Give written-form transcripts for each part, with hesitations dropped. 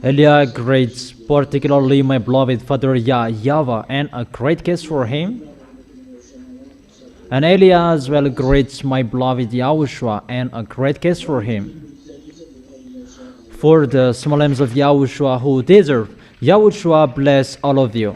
Elia greets particularly my beloved father YAHVAH, and a great kiss for him. And Elia as well greets my beloved YAHOSHUA, and a great kiss for him. For the small names of YAHOSHUA who deserve, YAHOSHUA bless all of you.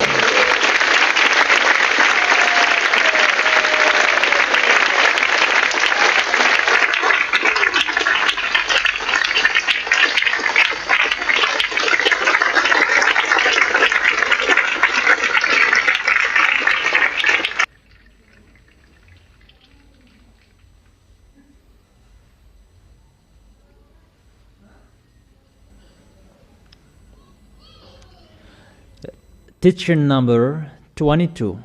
Teaching number 22.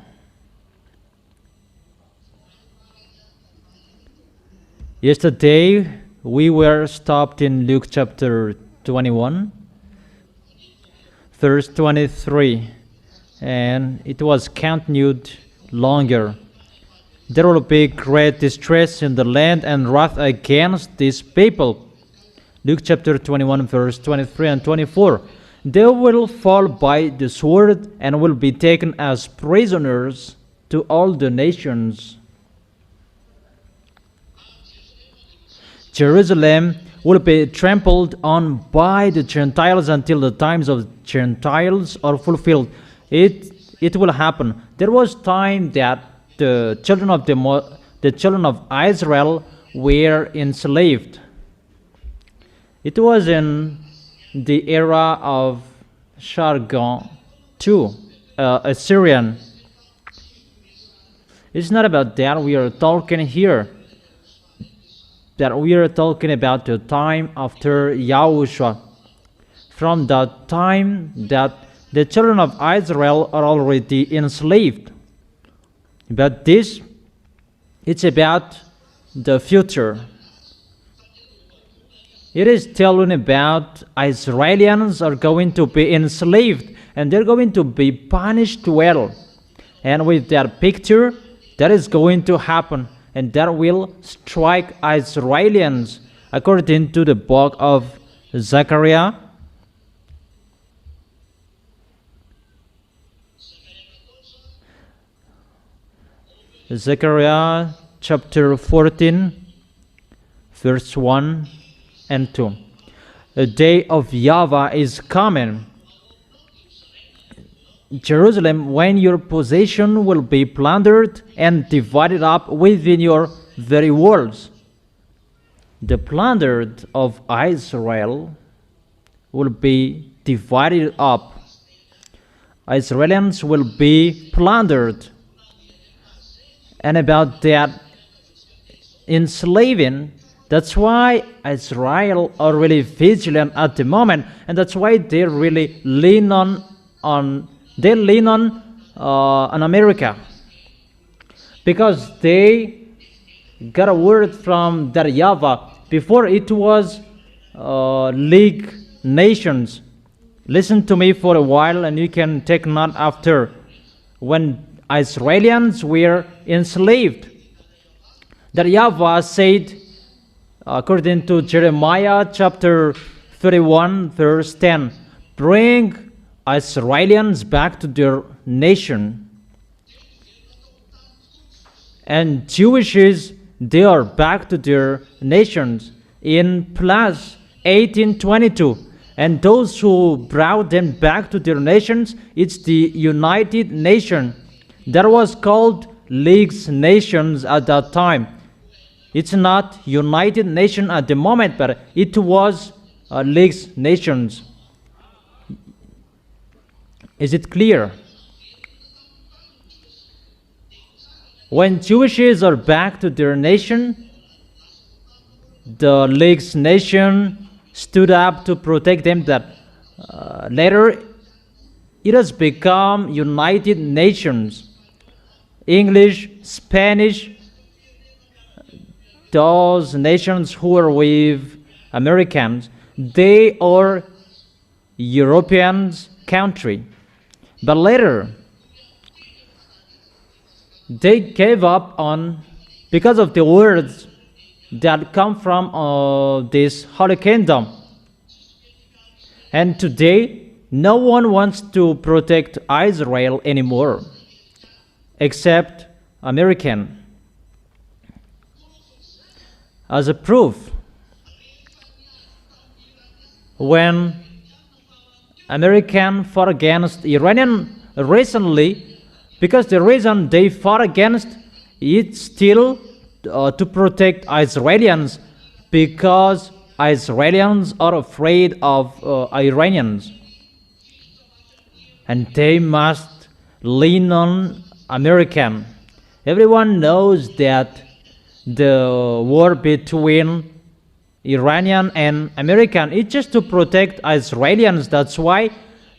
Yesterday we were stopped in Luke chapter 21, verse 23, and it was continued longer. There will be great distress in the land and wrath against these people. Luke chapter 21, verse 23 and 24. They will fall by the sword and will be taken as prisoners to all the nations. Jerusalem will be trampled on by the Gentiles until the times of Gentiles are fulfilled. It will happen. There was time that the children of Israel were enslaved. It was in the era of Sargon II, Assyrian. It's not about that we are talking here. That we are talking about the time after Yahushua. From the time that the children of Israel are already enslaved. But this, it's about the future. It is telling about Israelians are going to be enslaved and they're going to be punished well. And with that picture, that is going to happen, and that will strike Israelians according to the book of Zechariah. Zechariah chapter 14, verse 1 and 2. The day of YAHVAH is coming. Jerusalem, when your possession will be plundered and divided up within your very walls. The plundered of Israel will be divided up. Israelians will be plundered. And about that enslaving, that's why Israel are really vigilant at the moment, and that's why they really lean on America, because they got a word from their YAHVAH. Before it was League Nations. Listen to me for a while, and you can take note after. When Israelians were enslaved, the YAHVAH said, according to Jeremiah chapter 31, verse 10, bring Israelians back to their nation. And Jewishes, they are back to their nations in plus 1822. And those who brought them back to their nations, it's the United Nation. That was called League Nations at that time. It's not United Nation at the moment, but it was League Nations. Is it clear? When Jewishes are back to their nation, the League Nation stood up to protect them. That later it has become United Nations. English, Spanish, those nations who are with Americans, they are European country. But later, they gave up on, because of the words that come from this Holy Kingdom. And today, no one wants to protect Israel anymore, except American. As a proof, when American fought against Iranian recently, because the reason they fought against it still to protect Israelis, because Israelis are afraid of Iranians, and they must lean on American. Everyone knows that the war between Iranian and American is just to protect Israelis. That's why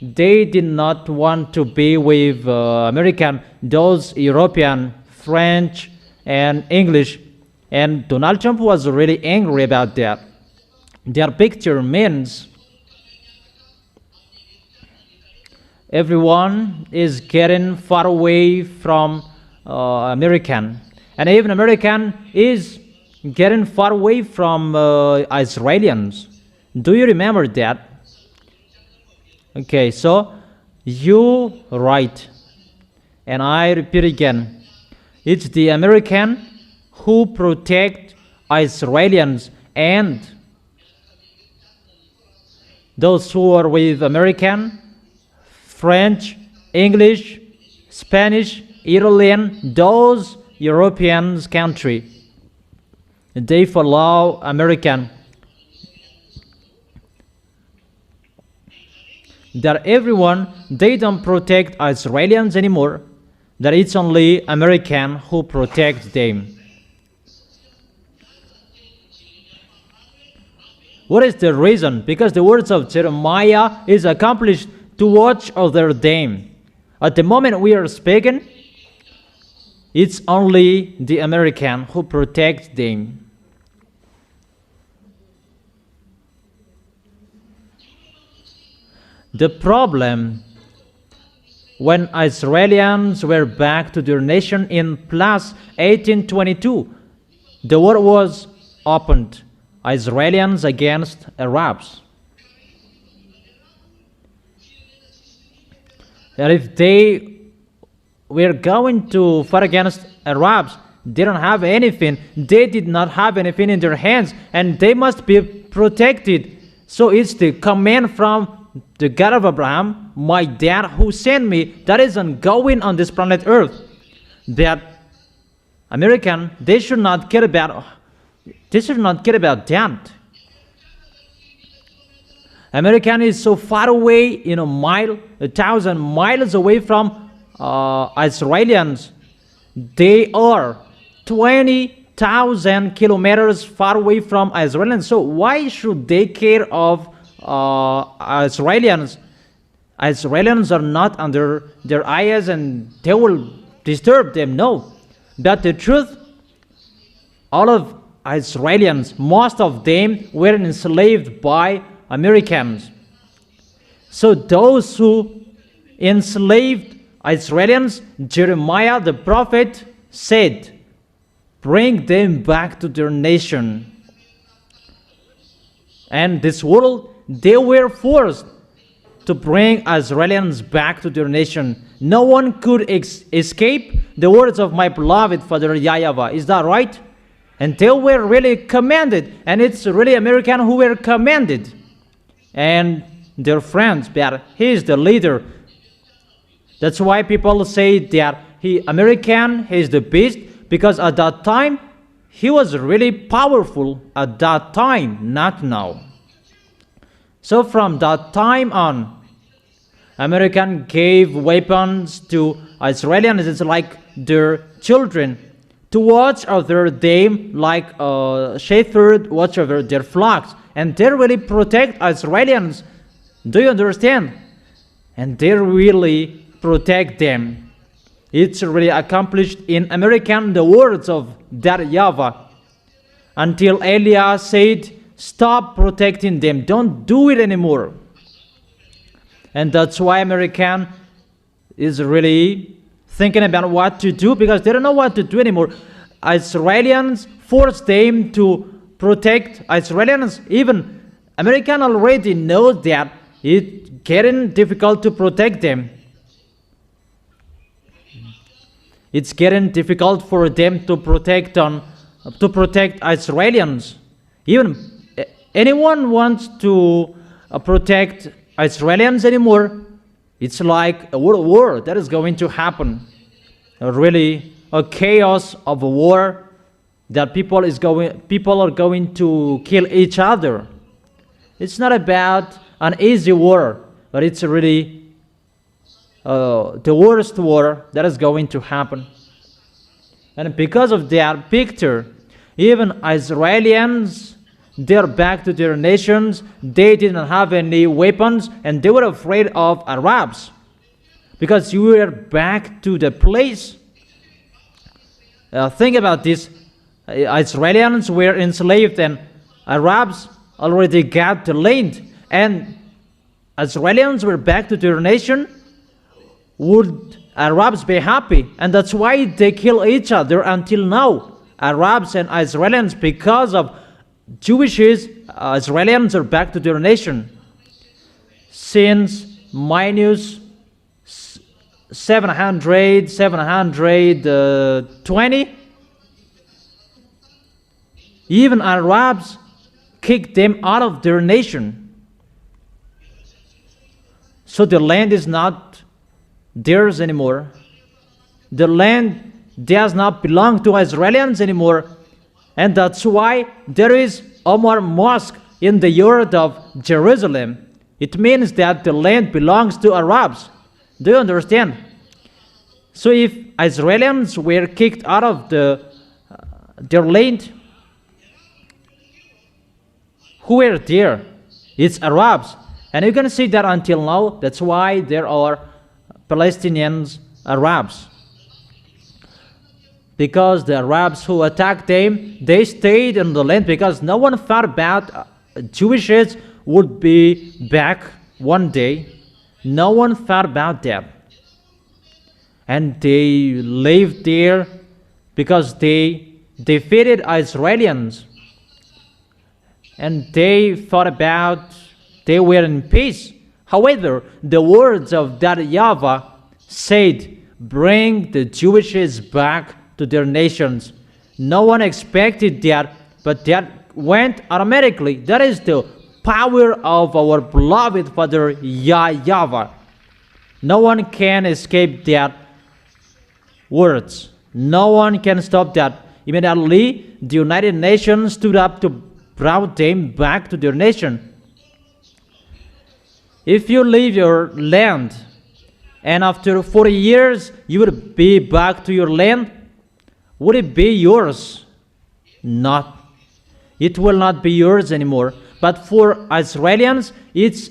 they did not want to be with American, those European, French, and English. And Donald Trump was really angry about that. Their picture means everyone is getting far away from American, and even American is getting far away from Israelis. Do you remember that? Okay, so you right, and I repeat again, it's the American who protect Israelis, and those who are with American, French, English, Spanish, Italian, those European country, they follow American. That everyone, they don't protect Israelis anymore, that it's only American who protect them. What is the reason? Because the words of Jeremiah is accomplished to watch over them. At the moment we are speaking, it's only the American who protects them. The problem, when Israelis were back to their nation in plus 1822, the war was opened, Israelis against Arabs. And if they were going to fight against Arabs, they don't have anything. They did not have anything in their hands, and they must be protected. So it's the command from the God of Abraham, my dad who sent me, that is ongoing on this planet Earth. That American, they should not care about that. American is so far away, a mile, 1,000 miles away from Israelis. They are 20,000 kilometers far away from Israelis. So why should they care of Israelis? Israelis are not under their eyes and they will disturb them. No. But the truth, all of Israelis, most of them were enslaved by Americans. So those who enslaved Israelis, Jeremiah the prophet said, bring them back to their nation. And this world, they were forced to bring Israelis back to their nation. No one could escape the words of my beloved Father YAHVAH. Is that right? And they were really commanded, and it's really American who were commanded. And their friends, that he is the leader. That's why people say that American is the beast, because at that time he was really powerful at that time, not now. So from that time on, American gave weapons to Israelis. It's like their children, to watch over them like a shepherd watch over their flocks. And they really protect Israelis. Do you understand? And they really protect them. It's really accomplished in American, the words of that YAHVAH. Until Elias said, stop protecting them. Don't do it anymore. And that's why American is really thinking about what to do, because they don't know what to do anymore. Israelis forced them to protect Israelis. Even American already knows that it's getting difficult to protect them. It's getting difficult for them to protect Israelis. Even anyone wants to protect Israelis anymore. It's like a world war that is going to happen. Really, a chaos of a war that people are going to kill each other. It's not about an easy war, but it's really the worst war that is going to happen. And because of that picture, even Israelis, they're back to their nations. They didn't have any weapons, and they were afraid of Arabs, because you were back to the place. Think about this. Israelis were enslaved, and Arabs already got the land, and Israelis were back to their nation. Would Arabs be happy? And that's why they kill each other until now. Arabs and Israelis, because of Jewishes, Israelis are back to their nation. Since minus 720, even Arabs kicked them out of their nation. So the land is not theirs anymore. The land does not belong to Israelis anymore. And that's why there is Omar Mosque in the yard of Jerusalem. It means that the land belongs to Arabs. Do you understand? So if Israelis were kicked out of their land, who were there? It's Arabs. And you can see that until now. That's why there are Palestinians, Arabs. Because the Arabs who attacked them, they stayed in the land because no one thought about Jewishes would be back one day. No one thought about that. And they lived there because they defeated Israelis. And they thought about they were in peace. However, the words of that YAHVAH said, bring the Jewishes back to their nations. No one expected that, but that went automatically. That is the power of our beloved Father YAHVAH. No one can escape that words. No one can stop that. Immediately, the United Nations stood up to bring them back to their nation. If you leave your land and after 40 years you would be back to your land, would it be yours? Not. It will not be yours anymore. But for Israelis, it's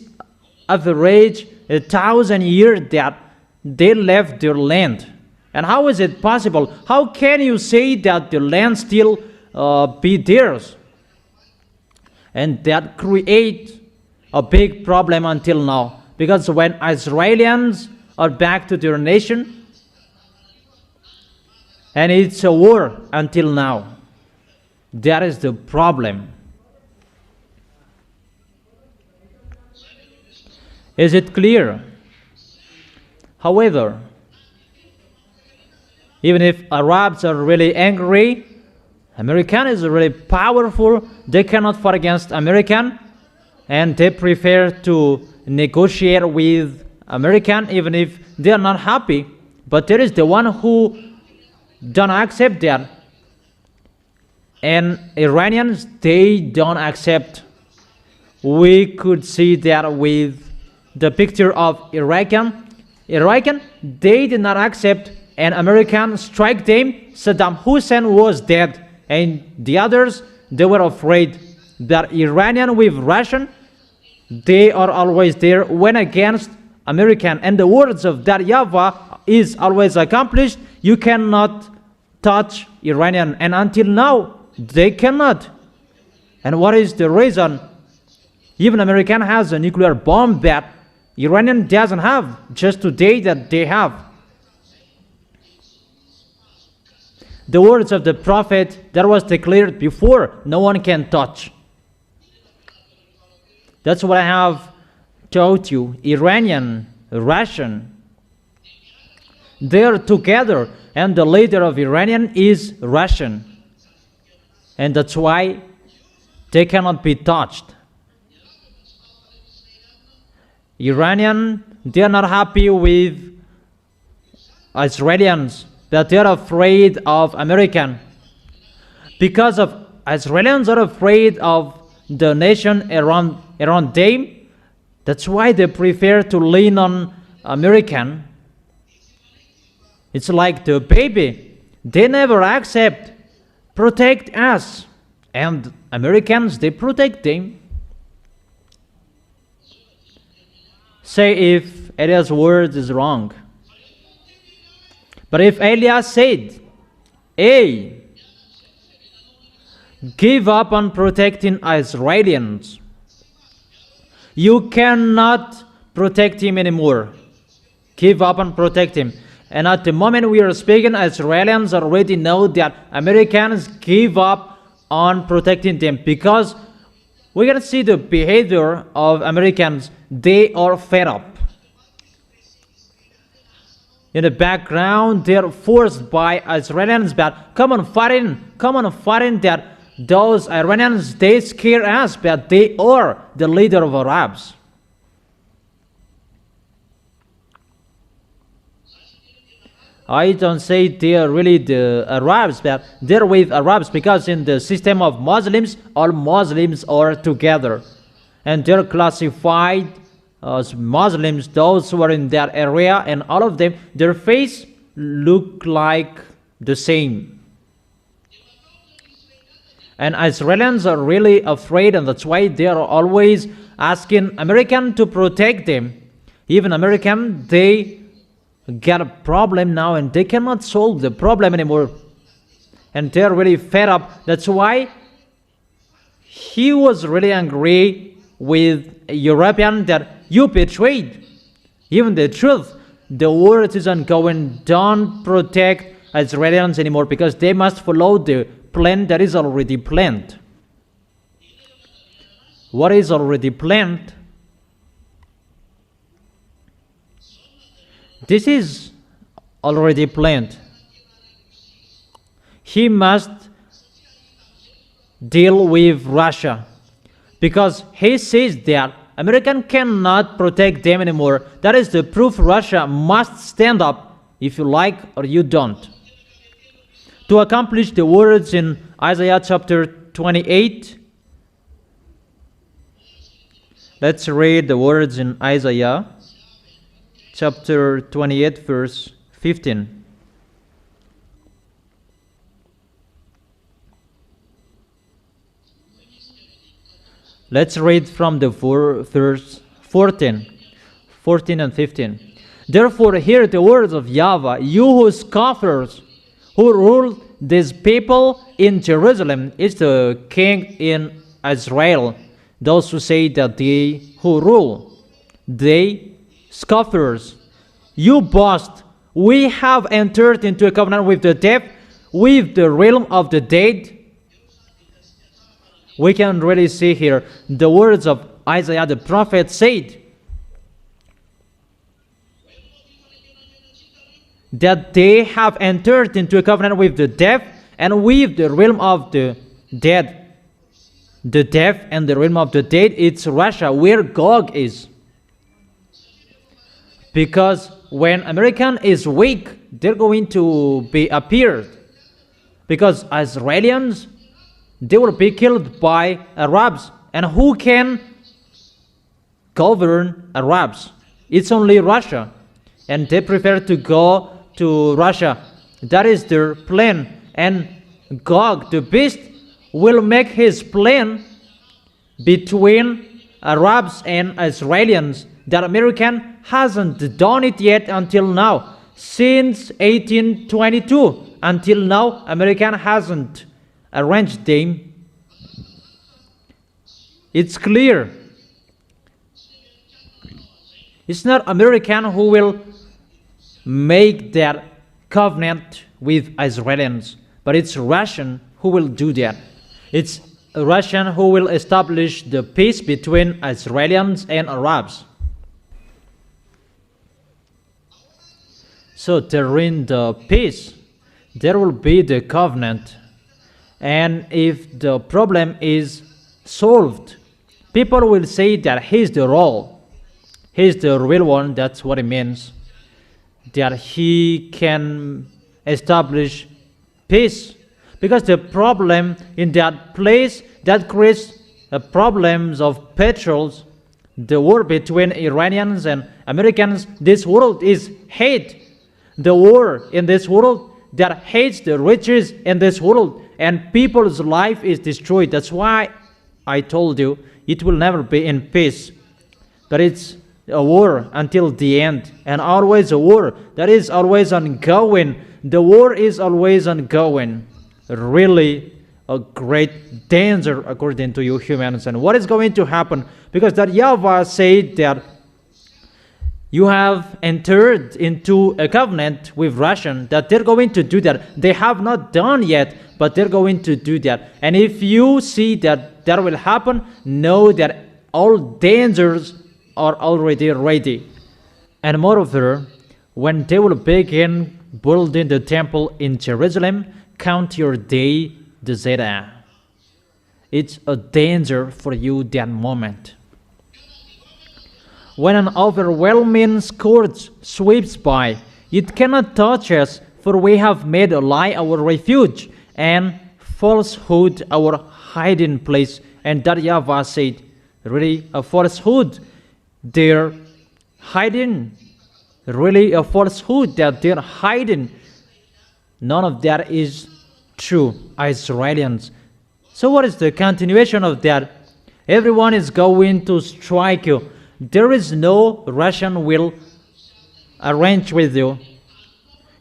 average 1,000 years that they left their land. And how is it possible? How can you say that the land still be theirs? And that creates a big problem until now. Because when Israelis are back to their nation, and it's a war until now. That is the problem. Is it clear? However, even if Arabs are really angry, American is really powerful, they cannot fight against American, and they prefer to negotiate with American even if they are not happy. But there is the one who don't accept that. And Iranians, they don't accept. We could see that with the picture of Iraqan, they did not accept, and Americans strike them. Saddam Hussein was dead, and the others, they were afraid that Iranian with Russian, they are always there when against American. And the words of that YAHVAH is always accomplished. You cannot touch Iranian, and until now they cannot. And what is the reason? Even American has a nuclear bomb that Iranian doesn't have, just today that they have. The words of the prophet that was declared before, no one can touch. That's what I have told you, Iranian, Russian, they're together, and the leader of Iranian is Russian. And that's why they cannot be touched. Iranian, they are not happy with Israelis, that they are afraid of American. Because of Israelis are afraid of the nation around them, that's why they prefer to lean on American. It's like the baby. They never accept, protect us. And Americans, they protect them. Say if Elias' word is wrong. But if Elias said, hey, give up on protecting Israelis, you cannot protect him anymore. Give up and protect him. And at the moment we are speaking, Israelis already know that Americans give up on protecting them, because we can see the behavior of Americans. They are fed up. In the background, they are forced by Israelis that come on fighting, that those Iranians, they scare us, but they are the leader of Arabs. I don't say they are really the Arabs, but they're with Arabs, because in the system of Muslims, all Muslims are together. And they're classified as Muslims, those who are in that area, and all of them, their face look like the same. And Israelis are really afraid, and that's why they are always asking American to protect them. Even American, they get a problem now, and they cannot solve the problem anymore. And they're really fed up. That's why he was really angry with a European that you betrayed. Even the truth, the word isn't going, don't protect Israelis anymore, because they must follow the plan that is already planned. What is already planned? This is already planned. He must deal with Russia, because he says that American cannot protect them anymore. That is the proof. Russia must stand up, if you like or you don't, to accomplish the words in Isaiah chapter 28. Let's read the words in Isaiah chapter 28, verse 15. Let's read from the verse 14 and 15. Therefore hear the words of YAHVAH, you who scoffers, who rule this people in Jerusalem, is the king in Israel. Those who say that they who rule, they scoffers, you boast, we have entered into a covenant with the dead, with the realm of the dead. We can really see here the words of Isaiah the prophet said that they have entered into a covenant with the dead and with the realm of the dead. The dead and the realm of the dead, it's Russia, where Gog is. Because when American is weak, they're going to be appeared. Because Israelis, they will be killed by Arabs. And who can govern Arabs? It's only Russia. And they prefer to go to Russia. That is their plan. And Gog, the beast, will make his plan between Arabs and Israelis. That American hasn't done it yet until now. Since 1822 until now, American hasn't arranged them. It's clear. It's not American who will make that covenant with Israelis, but it's Russian who will do that. It's Russian who will establish the peace between Israelis and Arabs. So during the peace, there will be the covenant. And if the problem is solved, people will say that he's the real one. That's what it means. That he can establish peace. Because the problem in that place that creates problems of petrols, the war between Iranians and Americans, this world is hate. The war in this world that hates the riches in this world, and people's life is destroyed. That's why I told you it will never be in peace. But it's a war until the end, and always a war that is always ongoing. The war is always ongoing. Really a great danger according to you humans. And what is going to happen? Because that YAHVAH said that you have entered into a covenant with Russia, that they're going to do that. They have not done yet, but they're going to do that. And if you see that that will happen, know that all dangers are already ready. And moreover, when they will begin building the temple in Jerusalem, count your day, the Zeta. It's a danger for you that moment. When an overwhelming scourge sweeps by, it cannot touch us, for we have made a lie our refuge, and falsehood our hiding place. And that YAHVAH said, really a falsehood, they're hiding. Really a falsehood that they're hiding. None of that is true, Israelians. So what is the continuation of that? Everyone is going to strike you. There is no Russian will arrange with you.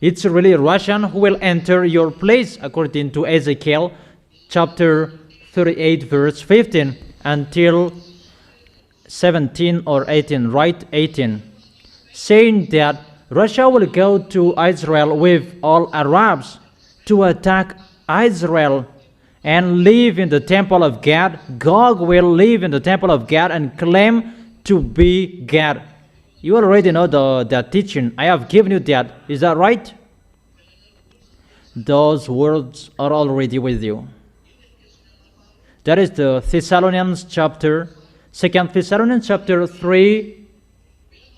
It's really Russian who will enter your place, according to Ezekiel chapter 38 verse 15 until 17 or 18, right? 18, saying that Russia will go to Israel with all Arabs to attack Israel and live in the temple of God. Gog will live in the temple of God and claim to be God. You already know that teaching. I have given you that. Is that right? Those words are already with you. That is the Thessalonians chapter, 2 Thessalonians chapter 3,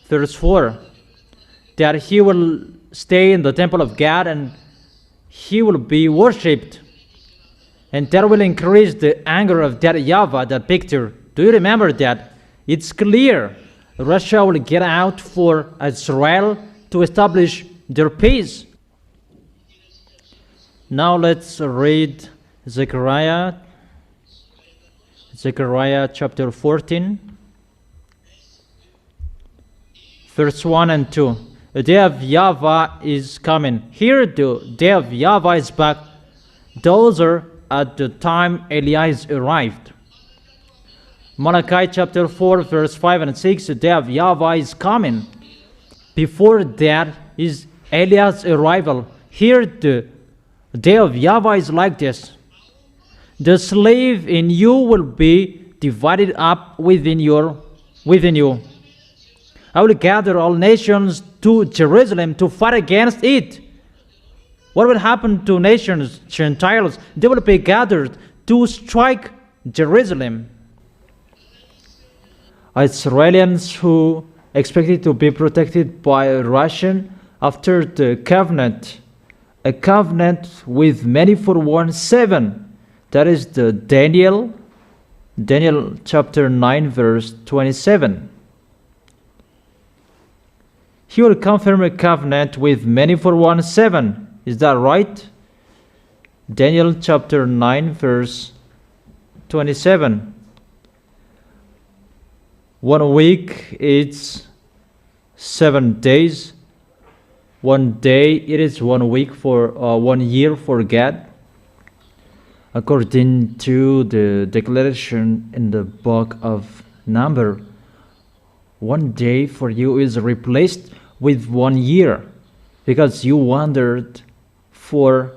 verse 4. That he will stay in the temple of God and he will be worshipped. And that will increase the anger of that YAHVAH, that picture. Do you remember that? It's clear. Russia will get out for Israel to establish their peace. Now let's read Zechariah chapter 14, verse 1 and 2. The day of YAHVAH is coming. Here the day of YAHVAH is back. Those are at the time Elias arrived. Malachi chapter 4 verse 5 and 6. The day of YAHVAH is coming. Before that is Elias' arrival. Here the day of YAHVAH is like this. The slave in you will be divided up within you. I will gather all nations to Jerusalem to fight against it. What will happen to nations, Gentiles? They will be gathered to strike Jerusalem. Israelians who expected to be protected by Russian after the covenant, a covenant with many forewarned 7. That is the Daniel chapter 9 verse 27. He will confirm a covenant with many for 1:7. Is that right? Daniel chapter 9 verse 27. 1 week is 7 days. 1 day it is 1 week for 1 year for God. According to the declaration in the book of Number, 1 day for you is replaced with 1 year, because you wandered for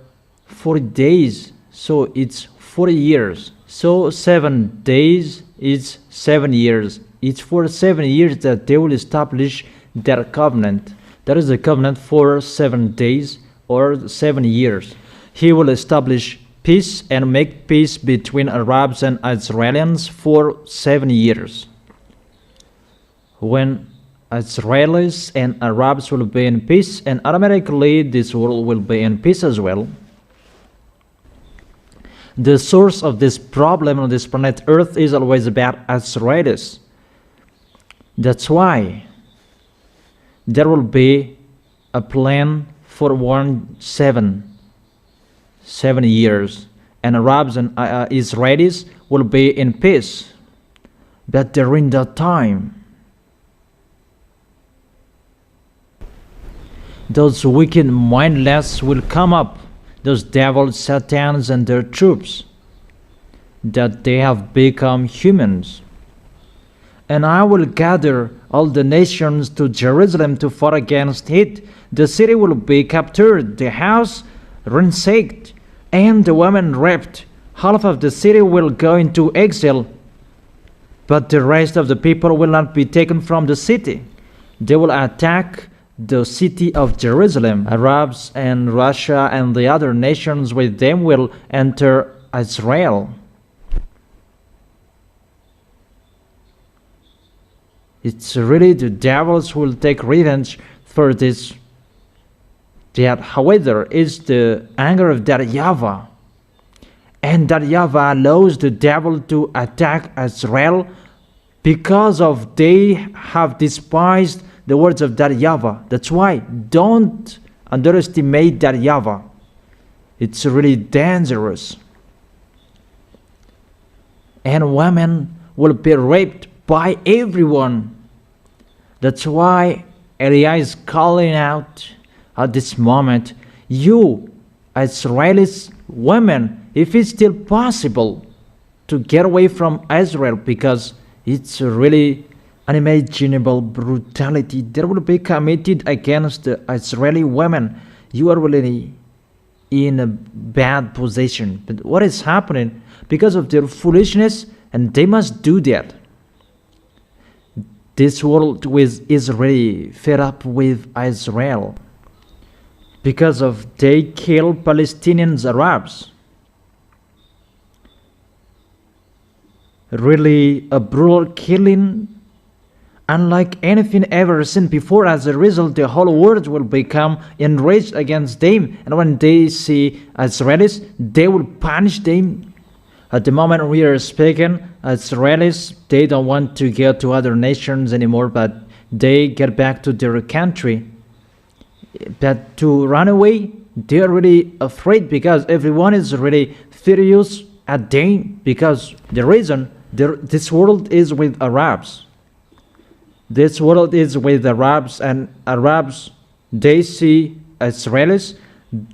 40 days, so it's 40 years. So 7 days is 7 years. It's for 7 years that they will establish their covenant. That is the covenant for 7 days or 7 years. He will establish peace and make peace between Arabs and Israelis for 7 years. When Israelis and Arabs will be in peace, and automatically this world will be in peace as well. The source of this problem on this planet Earth is always about Israelis. That's why there will be a plan for 7 years, and Arabs and Israelis will be in peace. But during that time, those wicked mindless will come up, those devils, satans, and their troops, that they have become humans. And I will gather all the nations to Jerusalem to fight against it. The city will be captured, the house ransacked, and the women raped. Half of the city will go into exile, but the rest of the people will not be taken from the city. They will attack the city of Jerusalem. Arabs and Russia and the other nations with them will enter Israel. It's really the devils who will take revenge for this. That, however, is the anger of that YAHVAH. And that YAHVAH allows the devil to attack Israel because of they have despised the words of that YAHVAH. That's why don't underestimate that YAHVAH. It's really dangerous. And women will be raped by everyone. That's why Eliah is calling out at this moment, you Israelis women, if it's still possible to get away from Israel, because it's really unimaginable brutality that will be committed against the Israeli women. You are really in a bad position. But what is happening? Because of their foolishness, and they must do that. This world is really fed up with Israel because of they kill Palestinians, Arabs. Really a brutal killing unlike anything ever seen before. As a result, the whole world will become enraged against them, and when they see Israelis, they will punish them. At the moment we are speaking, Israelis, they don't want to go to other nations anymore, but they get back to their country. But to run away, they are really afraid because everyone is really furious at them, because the reason this world is with Arabs. This world is with Arabs, and Arabs, they see Israelis,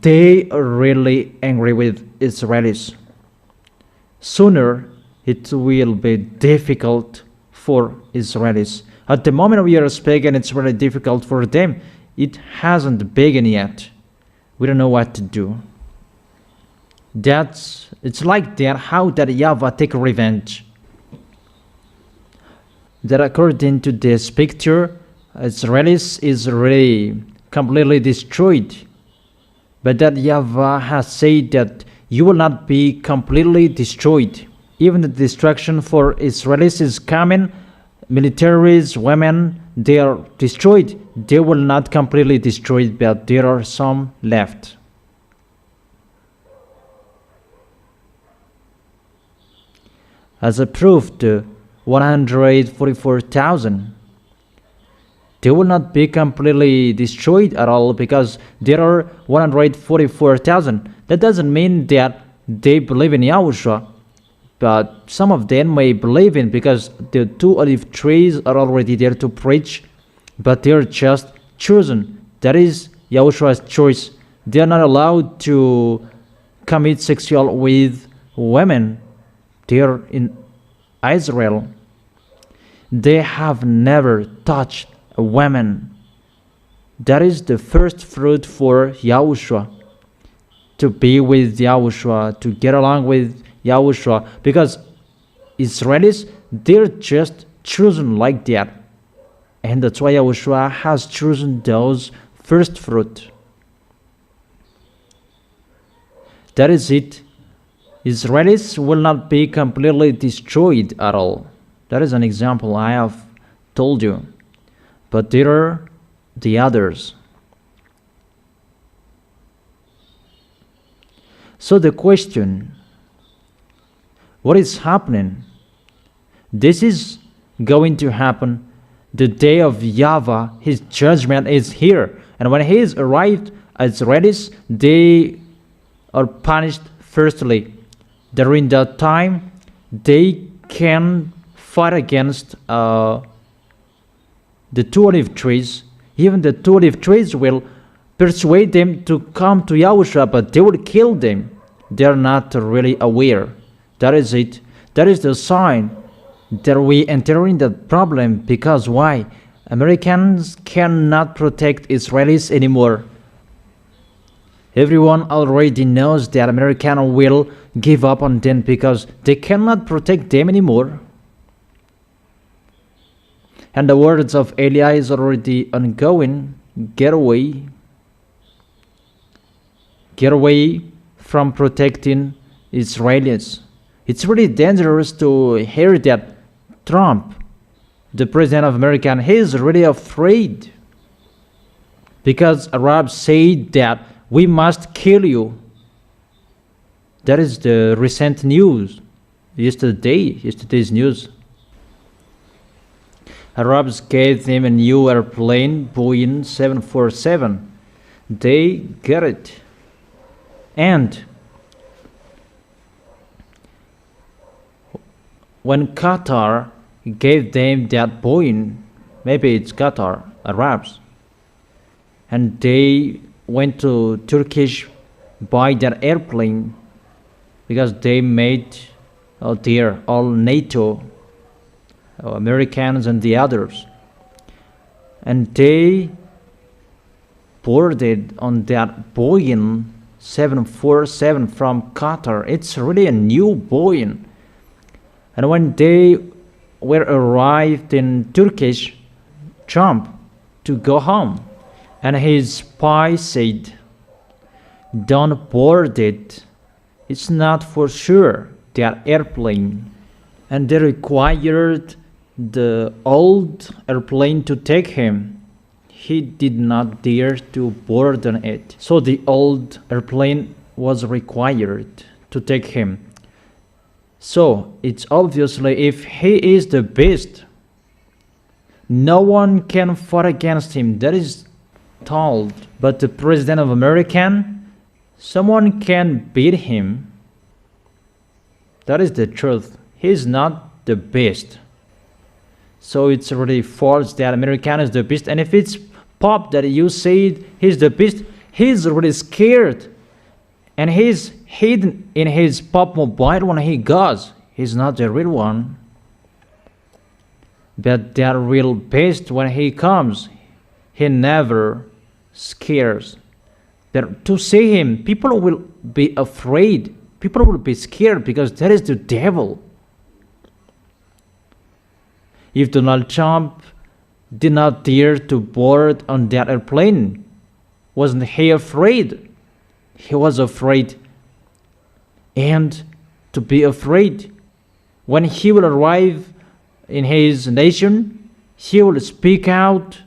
they are really angry with Israelis. Sooner it will be difficult for Israelis. At the moment we are speaking, it's really difficult for them. It hasn't begun yet. We don't know what to do. It's like that, how that YAHVAH take revenge. That according to this picture, Israelis is really completely destroyed. But that YAHVAH has said that you will not be completely destroyed. Even the destruction for Israelis is coming. Militaries, women, they are destroyed. They will not completely destroyed, but there are some left. As a proof, the 144,000, they will not be completely destroyed at all, because there are 144,000. That doesn't mean that they believe in Yahushua, but some of them may believe in, because the 2 olive trees are already there to preach, but they are just chosen. That is Yahushua's choice. They are not allowed to commit sexual with women. They are in Israel. They have never touched a woman. That is the first fruit for Yahushua. To be with Yahushua, to get along with Yahushua, because Israelis, they're just chosen like that. And that's why Yahushua has chosen those first fruit. That is it. Israelis will not be completely destroyed at all. That is an example I have told you. But there are the others. So the question, what is happening? This is going to happen the day of YAHVAH. His judgment is here. And when he is arrived as Israelis, they are punished firstly. During that time, they can fight against the two olive trees. Even the two olive trees will persuade them to come to Yahushua, but they will kill them. They are not really aware. That is it. That is the sign that we enter in the problem. Because why? Americans cannot protect Israelis anymore. Everyone already knows that Americans will give up on them because they cannot protect them anymore. And the words of Eli is already ongoing. Get away. Get away from protecting Israelis. It's really dangerous to hear that Trump, the president of America, he is really afraid because Arabs say that we must kill you. That is the recent news. Yesterday's news. Arabs gave them a new airplane, Boeing 747. They get it. And when Qatar gave them that Boeing, maybe it's Qatar, Arabs, and they went to Turkish buy that airplane because they made there all NATO, Americans and the others, and they boarded on that Boeing 747 from Qatar. It's really a new Boeing. And when they were arrived in Turkish, Trump to go home, and his spy said, don't board it. It's not for sure that airplane. And they required the old airplane to take him. He did not dare to board on it. So the old airplane was required to take him. So it's obviously if he is the best, no one can fight against him. That is told. But the president of America, someone can beat him. That is the truth. He is not the best. So it's really false that American is the best. And if it's Pop that you said he's the best, he's really scared. And he's hidden in his Pop mobile when he goes. He's not the real one. But the real best, when he comes, he never scares. But to see him, people will be afraid. People will be scared because that is the devil. If Donald Trump did not dare to board on that airplane, wasn't he afraid? He was afraid. And to be afraid, when he will arrive in his nation, he will speak out.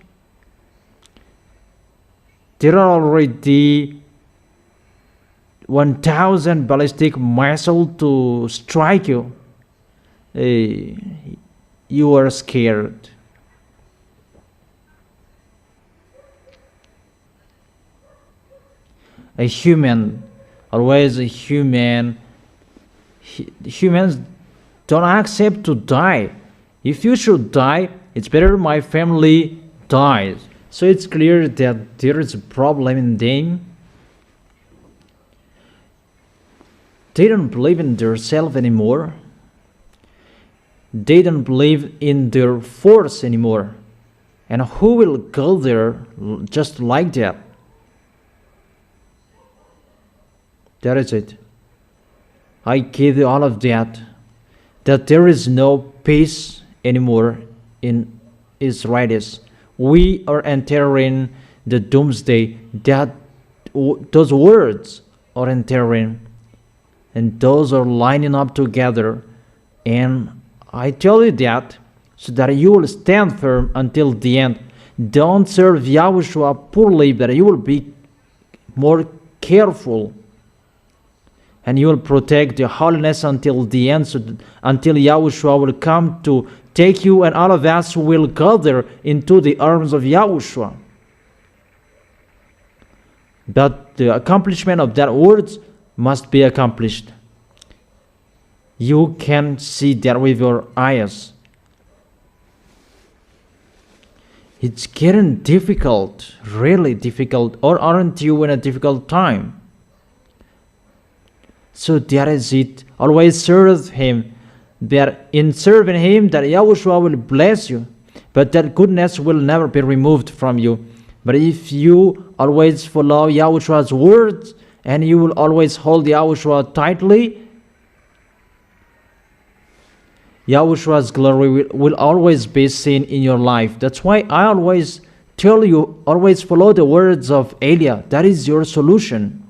There are already 1,000 ballistic missiles to strike you. You are scared. A human, always a human. Humans don't accept to die. If you should die, it's better my family dies. So it's clear that there is a problem in them. They don't believe in themselves anymore. They don't believe in their force anymore. And who will go there just like that? That is it. I give you all of that. That there is no peace anymore in Israelis. we are entering the doomsday, that those words are entering, and those are lining up together. And I tell you that so that you will stand firm until the end. Don't serve Yahushua poorly, but you will be more careful, and you will protect your holiness until the end, until Yahushua will come to take you, and all of us will gather into the arms of Yahushua. But the accomplishment of that words must be accomplished. You can see that with your eyes. It's getting difficult, really difficult, or aren't you in a difficult time? So that is it. Always serve Him. That in serving Him, that Yahushua will bless you, but that goodness will never be removed from you. But if you always follow Yahushua's words, and you will always hold Yahushua tightly, Yahushua's glory will always be seen in your life. That's why I always tell you, always follow the words of Elia. That is your solution.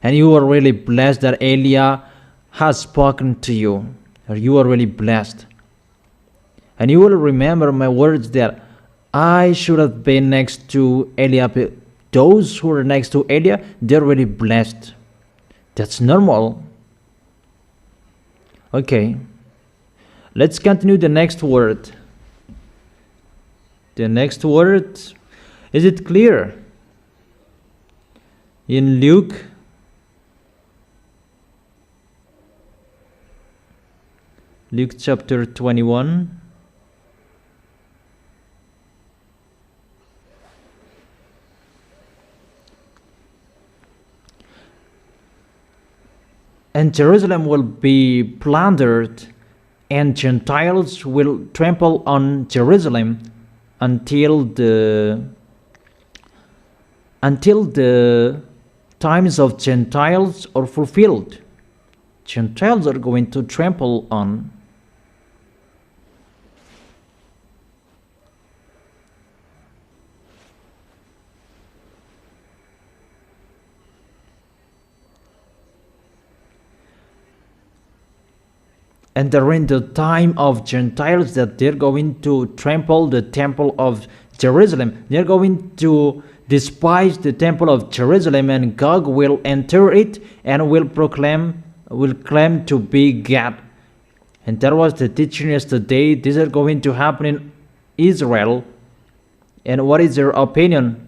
And you are really blessed that Elia has spoken to you. You are really blessed. And you will remember my words that I should have been next to Elia. Those who are next to Elia, they're really blessed. That's normal. Okay, let's continue the next word. The next word, is it clear? In Luke chapter 21. And Jerusalem will be plundered, and Gentiles will trample on Jerusalem until the times of Gentiles are fulfilled. Gentiles are going to trample on. And during the time of Gentiles, that they're going to trample the temple of Jerusalem. They're going to despise the temple of Jerusalem, and God will enter it and will claim to be God. And that was the teaching yesterday. These are going to happen in Israel. And what is your opinion?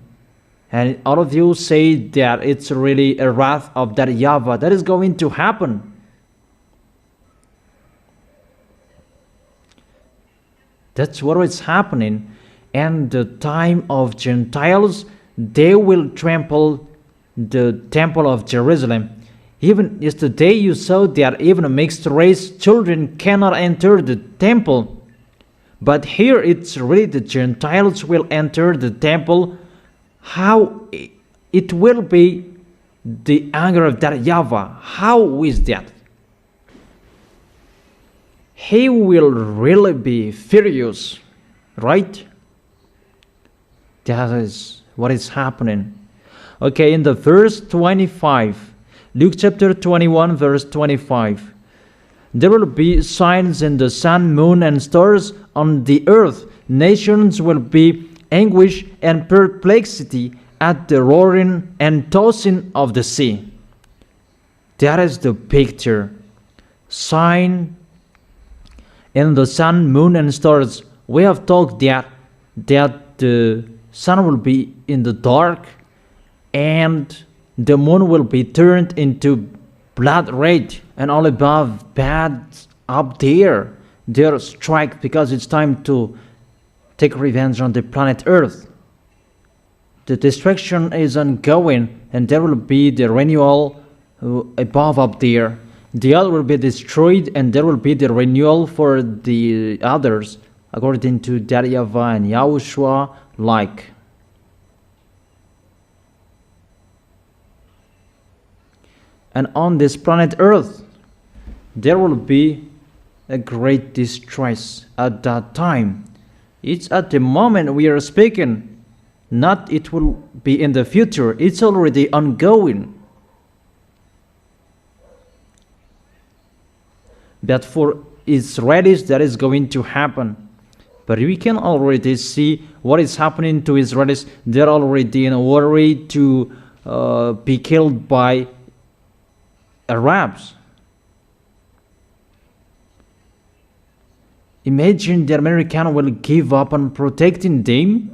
And all of you say that it's really a wrath of that YAHVAH. That is going to happen. That's what is happening. And the time of Gentiles, they will trample the temple of Jerusalem. Even yesterday you saw that even mixed race children cannot enter the temple. But here it's really the Gentiles will enter the temple. How it will be the anger of that YAHVAH? How is that? He will really be furious, right? That is what is happening. Okay, in the verse 25, Luke chapter 21, verse 25. There will be signs in the sun, moon, and stars on the earth. Nations will be anguish and perplexity at the roaring and tossing of the sea. That is the picture. Sign in the sun, moon, and stars. We have talked that the sun will be in the dark, and the moon will be turned into blood red, and all above bad up there, they're strike because it's time to take revenge on the planet Earth. The destruction is ongoing, and there will be the renewal above up there. The other will be destroyed, and there will be the renewal for the others, according to YAHVAH and YAHOSHUA like. And on this planet Earth, there will be a great distress at that time. It's at the moment we are speaking, not it will be in the future. It's already ongoing. But for Israelis, that is going to happen. But we can already see what is happening to Israelis. They're already in a worry to be killed by Arabs. Imagine the American will give up on protecting them.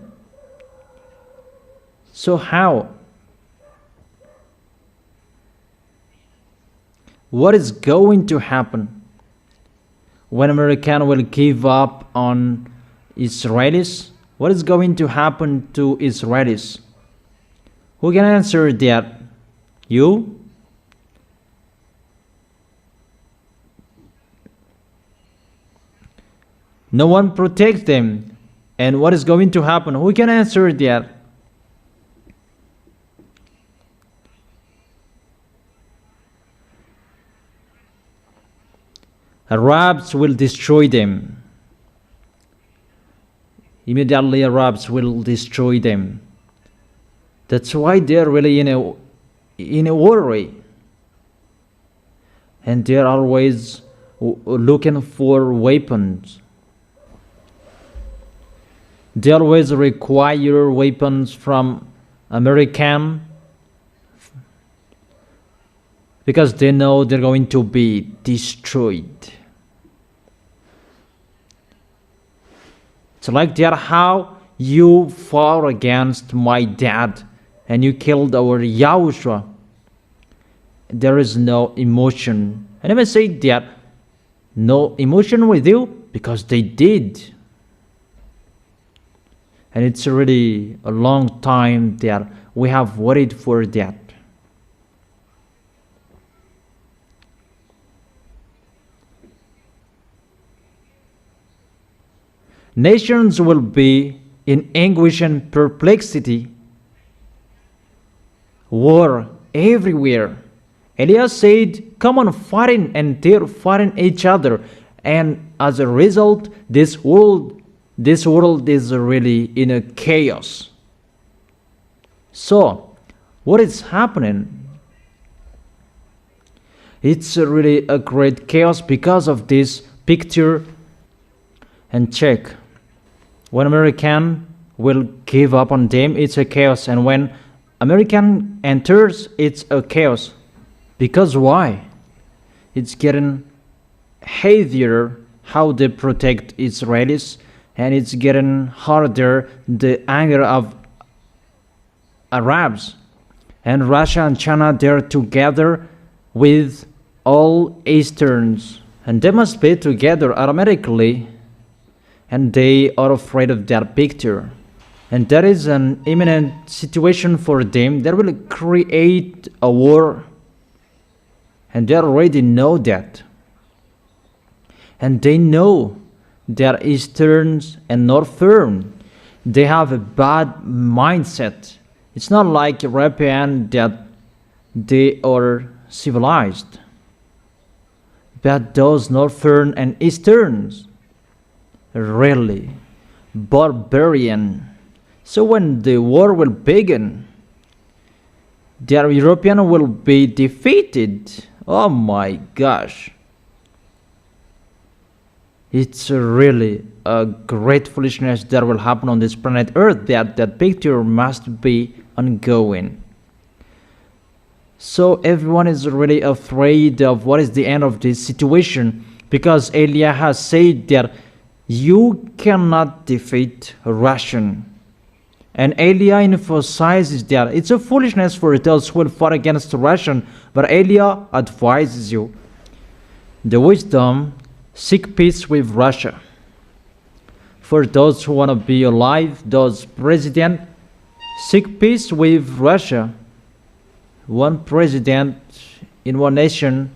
So how? What is going to happen when American will give up on Israelis? What is going to happen to Israelis? Who can answer that? You? No one protects them. And what is going to happen? Who can answer that? Arabs will destroy them. Immediately Arabs will destroy them. That's why they're really in a worry. And they're always looking for weapons. They always require weapons from American because they know they're going to be destroyed. It's like that how you fought against my dad and you killed our YAHOSHUA. There is no emotion. I never say that. No emotion with you because they did. And it's really a long time that we have waited for that. Nations will be in anguish and perplexity. War everywhere. Elias said, come on fighting, and they're fighting each other. And as a result, this world is really in a chaos. So, what is happening? It's really a great chaos because of this picture. And check. When American will give up on them, it's a chaos. And when American enters, it's a chaos. Because why? It's getting heavier how they protect Israelis. And it's getting harder the anger of Arabs. And Russia and China, they're together with all Easterns. And they must be together automatically. And they are afraid of that picture. And that is an imminent situation for them that will create a war. And they already know that. And they know that Easterns and Northern, they have a bad mindset. It's not like European that they are civilized. But those Northern and Easterns, really barbarian. So when the war will begin, the European will be defeated. Oh my gosh. It's really a great foolishness that will happen on this planet Earth. That picture must be ongoing. So everyone is really afraid of what is the end of this situation, because Elia has said that you cannot defeat Russian. And Elia emphasizes that it's a foolishness for those who will fight against Russian, but Elia advises you. The wisdom, seek peace with Russia. For those who want to be alive, those president, seek peace with Russia. One president in one nation,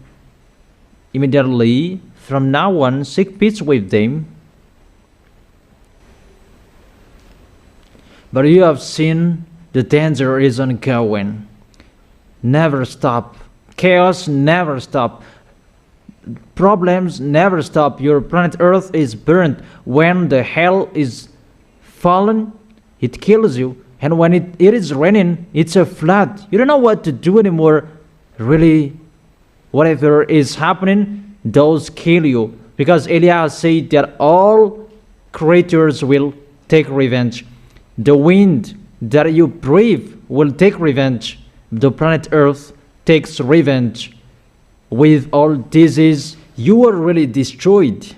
immediately from now on, seek peace with them. But you have seen the danger is ongoing. Never stop. Chaos never stop. Problems never stop. Your planet Earth is burned. When the hell is fallen, it kills you. And when it is raining, it's a flood. You don't know what to do anymore. Really, whatever is happening, those kill you. Because Eliah said that all creatures will take revenge. The wind that you breathe will take revenge. The planet Earth takes revenge. With all disease, you are really destroyed.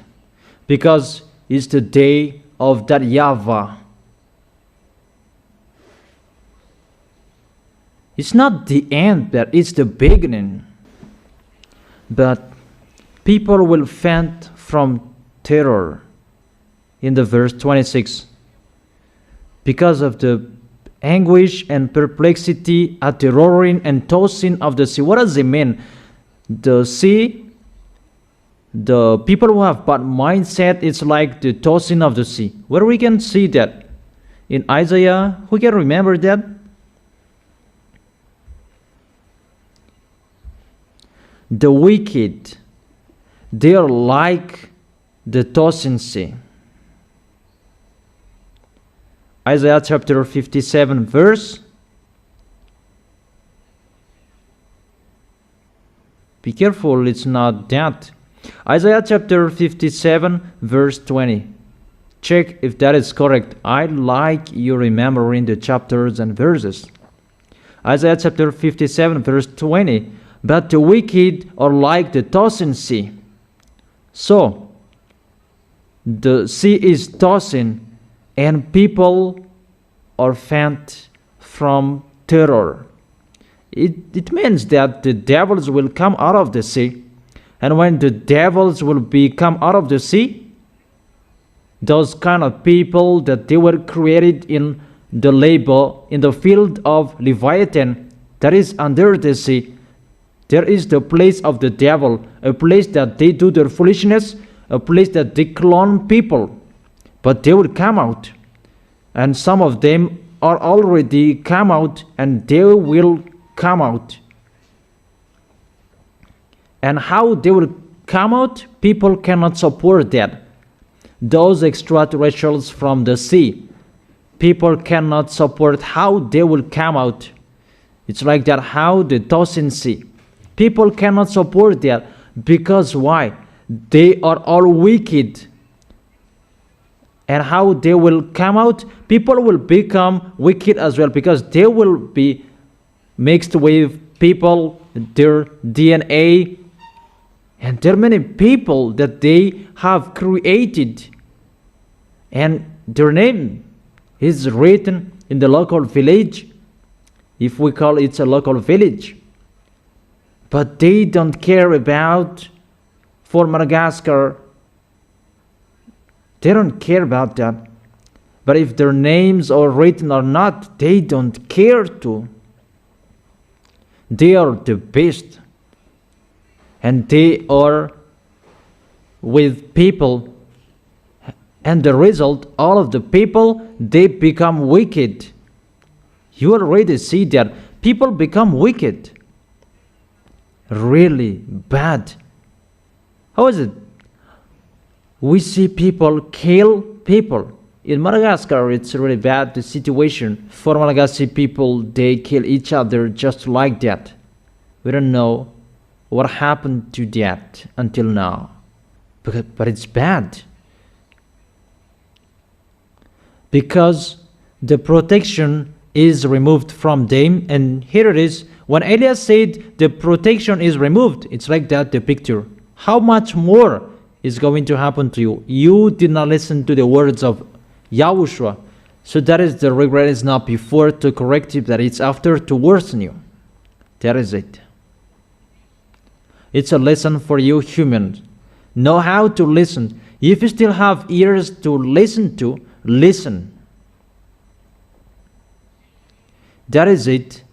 Because it's the day of that YAHVAH. It's not the end, but it's the beginning. But people will faint from terror. In the verse 26. Because of the anguish and perplexity at the roaring and tossing of the sea. What does it mean? The sea, the people who have bad mindset, it's like the tossing of the sea. Where we can see that? In Isaiah, who can remember that? The wicked, they are like the tossing sea. Isaiah chapter 57 verse. Be careful, it's not that. Isaiah chapter 57 verse 20. Check if that is correct. I like you remembering the chapters and verses. Isaiah chapter 57 verse 20. But the wicked are like the tossing sea. So, the sea is tossing and people are faint from terror. It means that the devils will come out of the sea. And when the devils will come out of the sea, those kind of people that they were created in the labor, in the field of Leviathan, that is under the sea, there is the place of the devil, a place that they do their foolishness, a place that they clone people. But they will come out. And some of them are already come out, and they will come out. And how they will come out, people cannot support that. Those extraterrestrials from the sea, people cannot support how they will come out. It's like that, how the tossing sea. People cannot support that. Because why? They are all wicked. And how they will come out? People will become wicked as well, because they will be mixed with people, their DNA. And there are many people that they have created. And their name is written in the local village, if we call it a local village. But they don't care about, for Madagascar, they don't care about that. But if their names are written or not, they don't care to. They are the best. And they are with people. And the result, all of the people, they become wicked. You already see that. People become wicked. Really bad. How is it? We see people kill people. In Madagascar, it's really bad, the situation. For Malagasy people, they kill each other just like that. We don't know what happened to that until now. But it's bad. Because the protection is removed from them. And here it is. When Elias said the protection is removed, it's like that, the picture. How much more is going to happen to you? You did not listen to the words of YAHOSHUA. So that is the regret, is not before to correct you, that it's after to worsen you. That is it. It's a lesson for you humans. Know how to listen. If you still have ears to listen to, listen. That is it.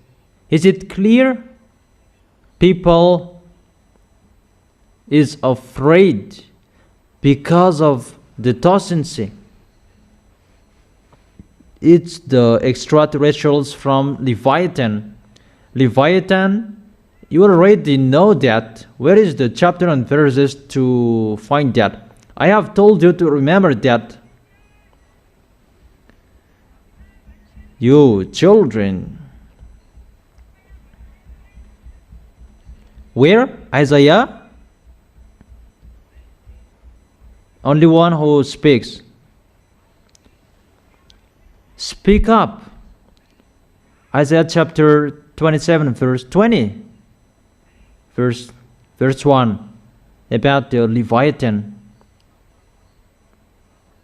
Is it clear? People is afraid because of the tossing sea. It's the extraterrestrials from Leviathan. Leviathan, you already know that. Where is the chapter and verses to find that? I have told you to remember that. You children. Where? Isaiah? Only one who speaks. Speak up. Isaiah chapter 27 verse 20. Verse 1. About the Leviathan.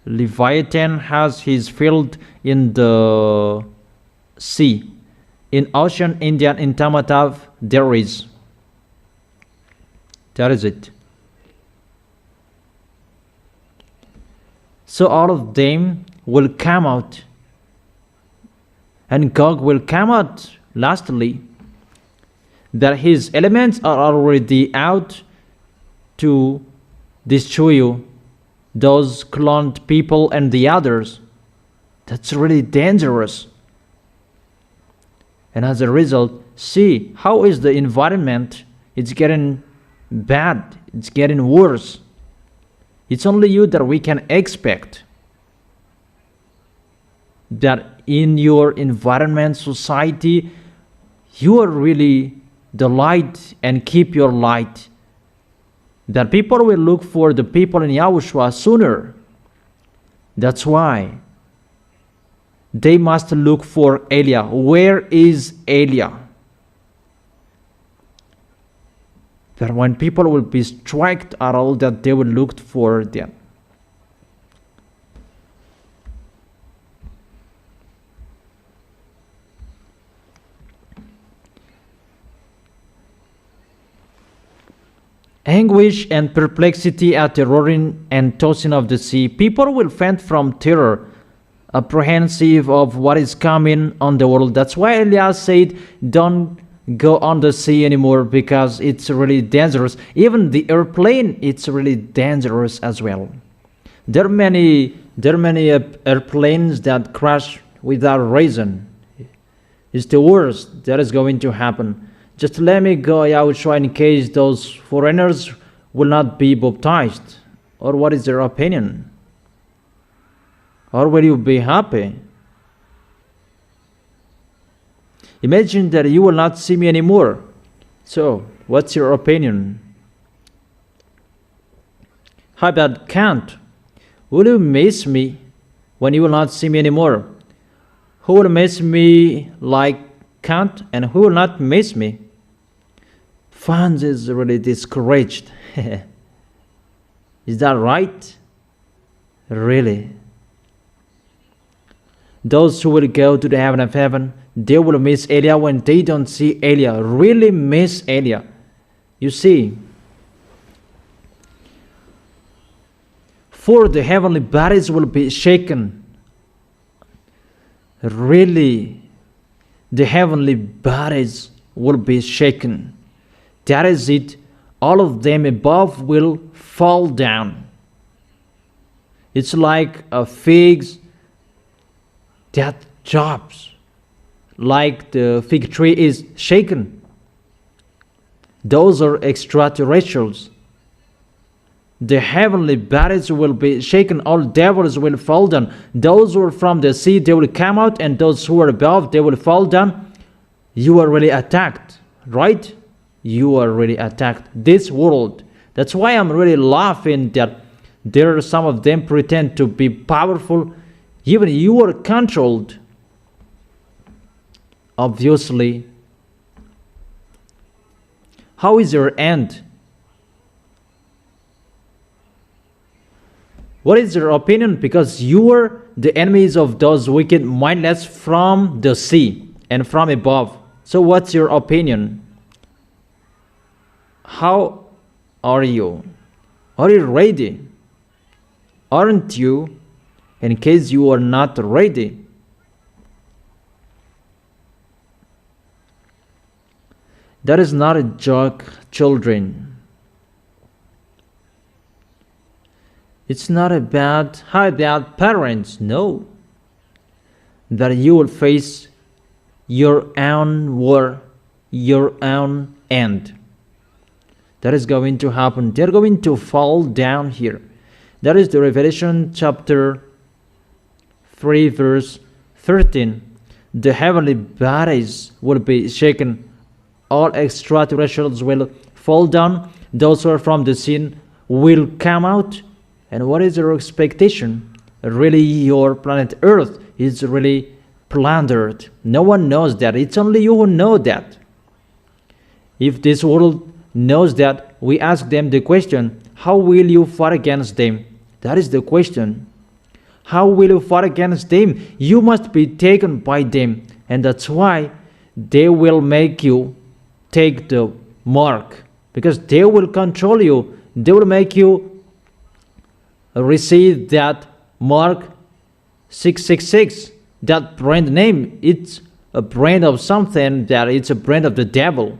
Leviathan has his field in the sea. In Ocean Indian, in Tamatav, there is. That is it. So all of them will come out. And Gog will come out lastly. That his elements are already out to destroy you. Those cloned people and the others. That's really dangerous. And as a result, see how is the environment. It's getting bad. It's getting worse. It's only you that we can expect. That in your environment, society, you are really the light and keep your light. That people will look for the people in Yahushua sooner. That's why they must look for Elia. Where is Elia? That when people will be struck at all, that they will look for them. Anguish and perplexity at the roaring and tossing of the sea. People will faint from terror, apprehensive of what is coming on the world. That's why Elias said, don't go on the sea anymore, because it's really dangerous. Even the airplane, it's really dangerous as well. There are many airplanes that crash without reason. It's the worst that is going to happen. Just let me go, YAHOSHUA, in case those foreigners will not be baptized. Or what is their opinion? Or will you be happy? Imagine that you will not see me anymore. So, what's your opinion? How about Kant? Will you miss me when you will not see me anymore? Who will miss me like Kant, and who will not miss me? Franz is really discouraged. Is that right? Really? Those who will go to the heaven of heaven, they will miss Elia when they don't see Elia. Really miss Elia. You see, for the heavenly bodies will be shaken. Really, the heavenly bodies will be shaken. That is it. All of them above will fall down. It's like a figs that drops, like the fig tree is shaken. Those are extraterrestrials. The heavenly bodies will be shaken. All devils will fall down. Those who are from the sea, they will come out, and those who are above, they will fall down. You are really attacked, right? You are really attacked. This world. That's why I'm really laughing that there are some of them pretend to be powerful. Even you are controlled. Obviously. How is your end? What is your opinion? Because you are the enemies of those wicked mindless from the sea and from above. So what's your opinion? How are you? Are you ready? Aren't you? In case you are not ready. That is not a joke, children. It's not about how about parents. No. That you will face your own war, your own end. That is going to happen. They're going to fall down here. That is the Revelation chapter 3 verse 13. The heavenly bodies will be shaken. All extraterrestrials will fall down. Those who are from the sin will come out. And what is your expectation? Really, your planet Earth is really plundered. No one knows that. It's only you who know that. If this world knows that, we ask them the question, how will you fight against them? That is the question. How will you fight against them? You must be taken by them. And that's why they will make you take the mark. Because they will control you. They will make you receive that mark 666. That brand name, it's a brand of something, that it's a brand of the devil.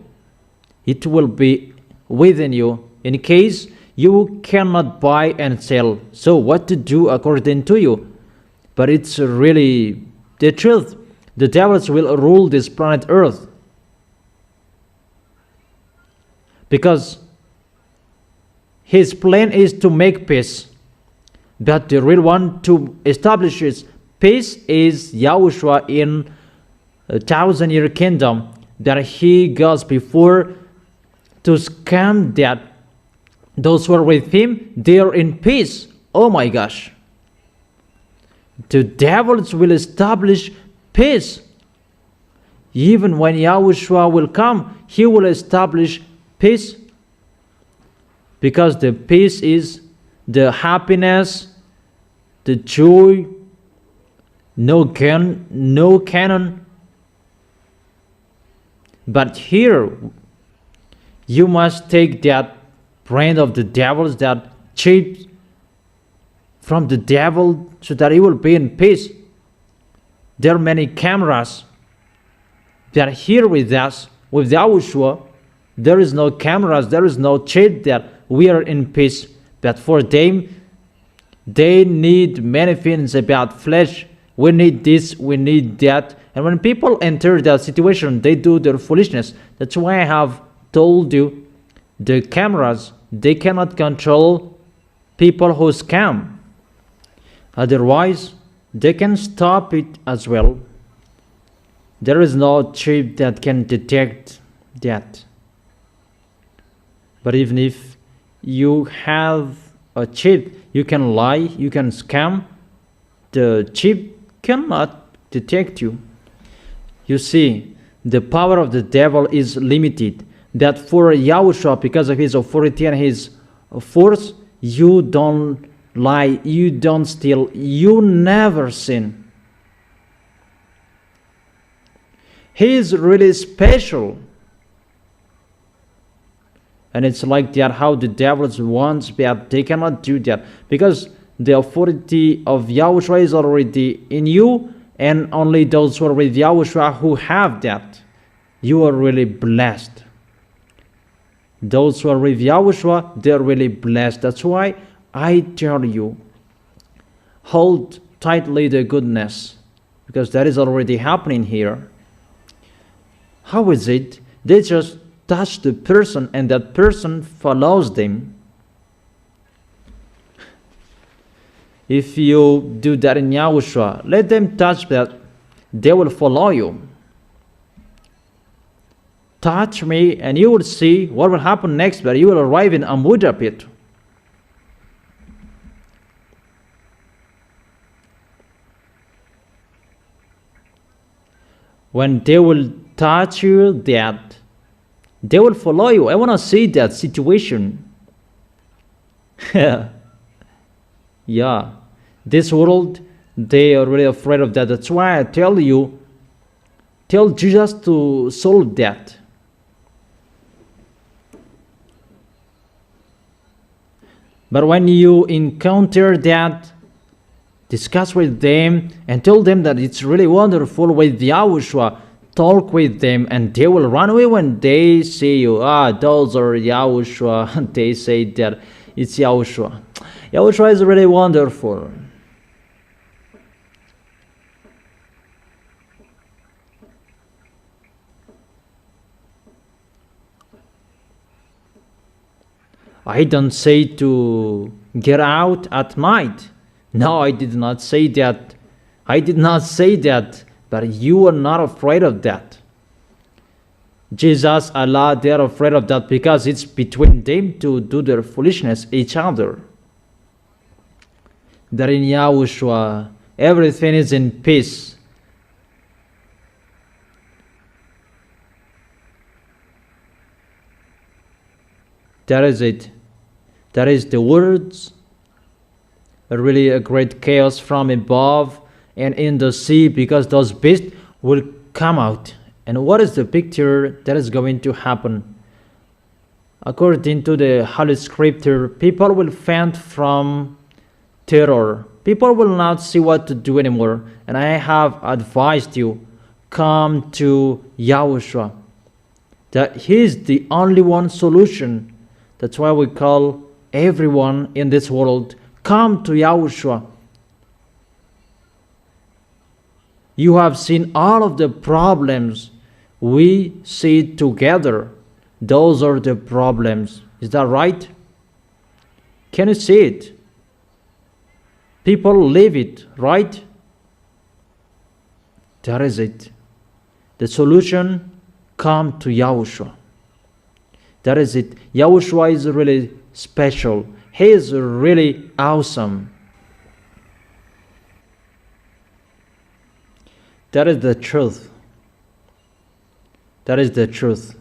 It will be within you in case you cannot buy and sell. So what to do according to you? But it's really the truth. The devils will rule this planet Earth. Because his plan is to make peace. But the real one to establish his peace is Yahushua in a 1,000-year kingdom, that he goes before to scam that those who are with him, they are in peace. Oh my gosh. The devils will establish peace. Even when Yahushua will come, he will establish peace. Because the peace is the happiness, the joy, no canon. But here, you must take that brand of the devils, that chip from the devil, so that it will be in peace. There are many cameras that are here with us, with Yahushua. There is no cameras, there is no chip that we are in peace. But for them, they need many things about flesh. We need this, we need that. And when people enter that situation, they do their foolishness. That's why I have told you, the cameras, they cannot control people who scam. Otherwise, they can stop it as well. There is no chip that can detect that. But even if you have a chip, you can lie, you can scam, the chip cannot detect you. You see, the power of the devil is limited. That for Yahushua, because of his authority and his force, you don't lie, you don't steal, you never sin. He is really special. And it's like that how the devils wants, but they cannot do that. Because the authority of Yahushua is already in you, and only those who are with Yahushua who have that. You are really blessed. Those who are with Yahushua, they are really blessed. That's why I tell you, hold tightly the goodness, because that is already happening here. How is it? They just touch the person and that person follows them. If you do that in Yahushua, let them touch that, they will follow you. Touch me and you will see what will happen next, but you will arrive in Amuda pit. When they will touch you, that they will follow you. I want to see that situation. Yeah, this world, they are really afraid of that. That's why I tell you, tell Jesus to solve that. But when you encounter that, discuss with them and tell them that it's really wonderful with Yahushua. Talk with them and they will run away when they see you. Those are Yahushua. They say that it's Yahushua. Yahushua is really wonderful. I don't say to get out at night. No, I did not say that. I did not say that. But you are not afraid of that. Jesus, Allah, they are afraid of that because it's between them to do their foolishness, each other. That in Yahushua, everything is in peace. That is it. That is the words. Really a great chaos from above and in the sea, because those beasts will come out. And what is the picture that is going to happen? According to the Holy Scripture, people will faint from terror. People will not see what to do anymore. And I have advised you, come to Yahushua. That He is the only one solution. That's why we call everyone in this world, come to Yahushua. You have seen all of the problems we see together. Those are the problems. Is that right? Can you see it? People live it, right? That is it. The solution, come to Yahushua. That is it. Yahushua is really special. He is really awesome. That is the truth. That is the truth.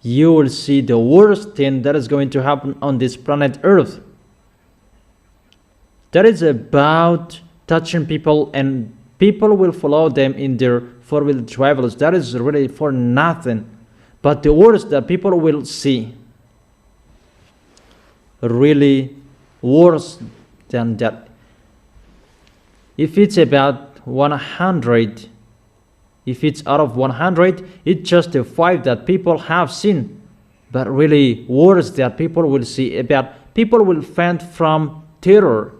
You will see the worst thing that is going to happen on this planet Earth. That is about touching people, and people will follow them in their four-wheel travels. That is really for nothing. But the worst that people will see, really worse than that. If it's about 100, if it's out of 100, it's just the 5 that people have seen. But really worse that people will see, about people will faint from terror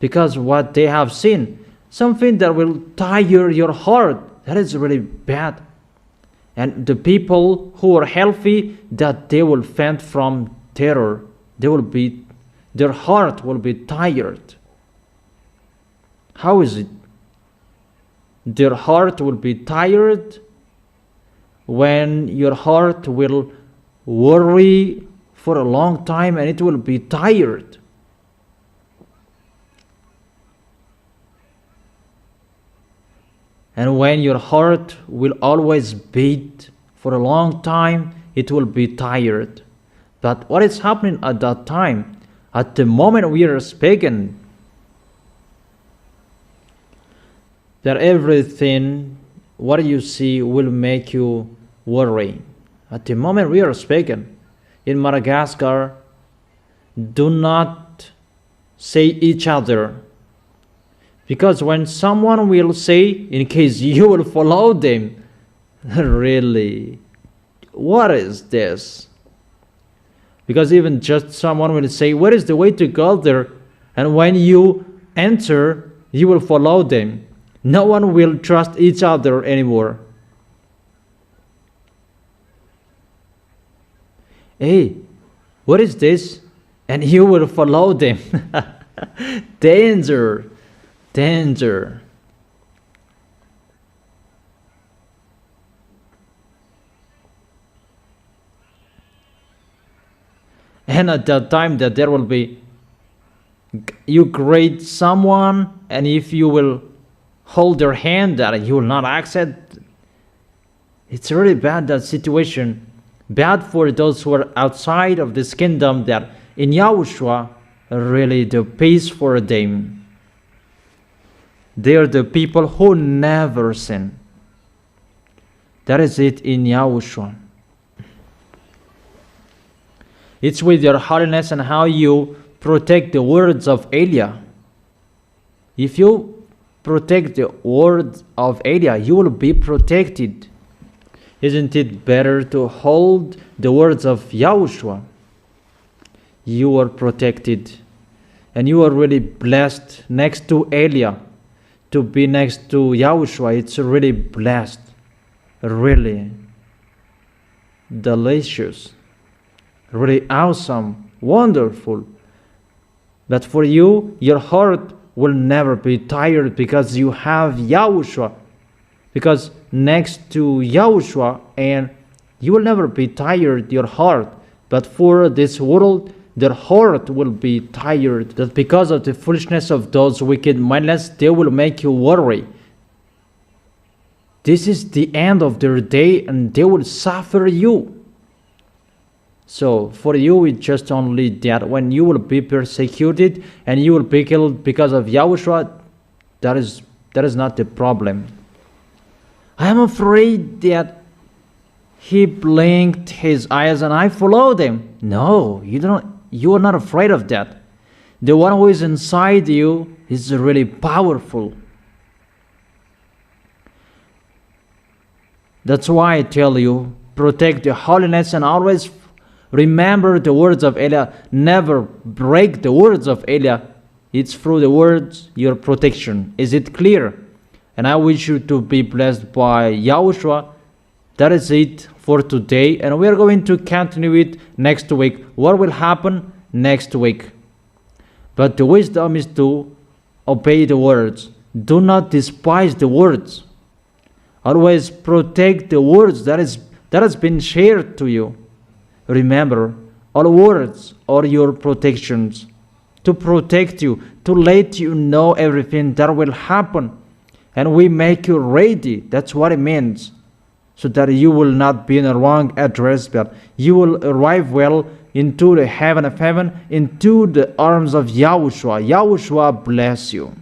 because what they have seen, something that will tire your heart. That is really bad. And the people who are healthy, that they will faint from terror. Their heart will be tired. How is it? Their heart will be tired when your heart will worry for a long time and it will be tired. And when your heart will always beat for a long time, it will be tired. But what is happening at that time? At the moment we are speaking, that everything, what you see, will make you worry. At the moment we are speaking, in Madagascar, do not say each other. Because when someone will say, in case you will follow them, really, what is this? Because even just someone will say, where is the way to go there? And when you enter, you will follow them. No one will trust each other anymore. Hey, what is this? And you will follow them. Danger. Danger. And at that time that there will be, you greet someone, and if you will hold their hand, that you will not accept. It's really bad, that situation. Bad for those who are outside of this kingdom, that in Yahushua, really the peace for them. They are the people who never sin. That is it in Yahushua. It's with your holiness and how you protect the words of Elia. If you protect the words of Elia, you will be protected. Isn't it better to hold the words of Yahushua? You are protected. And you are really blessed next to Elia. To be next to Yahushua, it's really blessed. Really delicious. Really awesome. Wonderful. But for you, your heart will never be tired because you have Yahushua. Because next to Yahushua, and you will never be tired, your heart. But for this world, their heart will be tired. That because of the foolishness of those wicked mindless, they will make you worry. This is the end of their day, and they will suffer you. So for you, it's just only that when you will be persecuted and you will be killed because of Yahushua, that is not the problem. I am afraid that he blinked his eyes and I followed him. No, you are not afraid of that. The one who is inside you is really powerful. That's why I tell you, protect your holiness and always remember the words of Eliah. Never break the words of Eliah. It's through the words your protection. Is it clear? And I wish you to be blessed by Yahushua. That is it for today. And we are going to continue it next week. What will happen next week? But the wisdom is to obey the words. Do not despise the words. Always protect the words that has been shared to you. Remember, all words are your protections, to protect you, to let you know everything that will happen. And we make you ready. That's what it means. So that you will not be in a wrong address, but you will arrive well into the heaven of heaven, into the arms of Yahushua. Yahushua bless you.